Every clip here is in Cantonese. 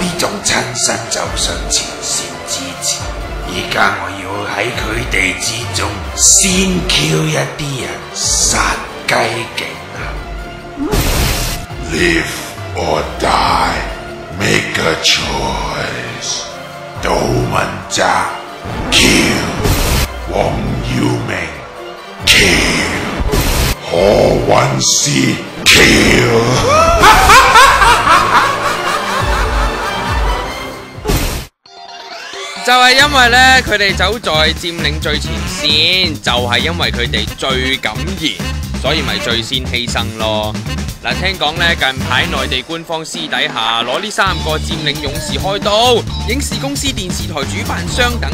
啲仲親身走上前線支持。而家我要喺佢哋之中先 Q 一啲人殺雞儆猴。Live or die, make a choice。杜汶澤 kill， 黃耀明 kill， 何韻詩 kill。就係因為咧，佢哋走在佔領最前線，就係因為佢哋最敢言，所以咪最先犧牲咯。嗱，聽講咧，近排內地官方私底下攞呢3個佔領勇士開刀，影視公司、電視台主辦商等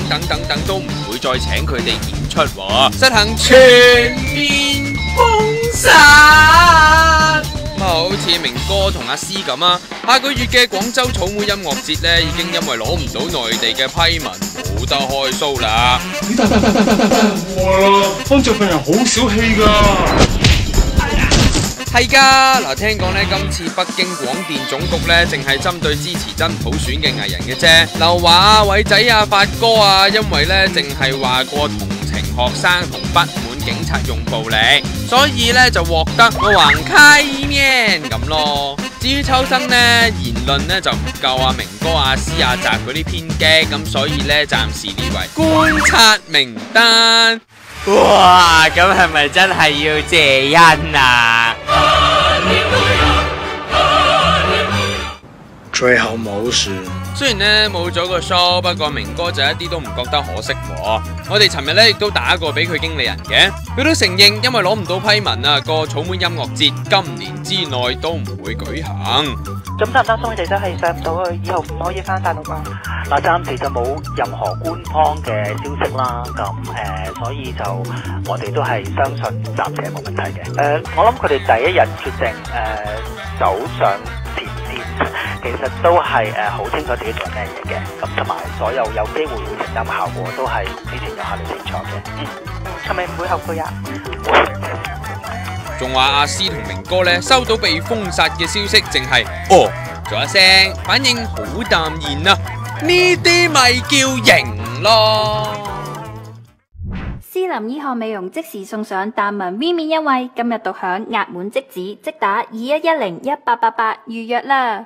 等都唔會再請佢哋演出喎，實行全面封殺。好似明哥同阿詩咁啊，下個月嘅廣州草莓音樂節咧，已經因為攞唔到內地嘅批文，冇得開 show 啦。你大鑊啦！方丈份人好小氣㗎。係㗎，嗱，聽講咧，今次北京廣電總局咧，淨係針對支持真普選嘅藝人嘅啫。劉華啊、偉仔啊、發哥啊，因為咧淨係話過同情學生同不滿警察用暴力，所以咧就獲得個橫開面咁咯。至於秋生呢，言論呢就唔夠阿明哥、阿詩、阿澤嗰啲偏激，咁所以咧暫時列為觀察名單。哇，咁係咪真係要謝恩啊？最後冇事。雖然咧冇咗個 show， 不過明哥就一啲都唔覺得可惜喎。我哋尋日咧亦都打過俾佢經理人嘅，佢都承認因為攞唔到批文啊，個草莓音樂節今年之內都唔會舉行。咁擔唔擔心佢哋真係上唔到去，以後唔可以翻大陸啊？嗱，暫時就冇任何官方嘅消息啦。咁所以就我哋都係相信暫時係冇問題嘅。我諗佢哋第一日決定走上前線，其實都係好清楚自己做咩嘢嘅。咁同埋所有有機會會承擔效果，都係之前有考慮清楚嘅。係咪唔會後悔啊？唔會。仲話阿詩同明哥咧收到被封殺嘅消息，淨係哦咗一聲，反應好淡然啊！呢啲咪叫型咯。斯林醫學美容即時送上淡紋 V 面優惠，今日獨享額滿即止，即打21101888預約啦！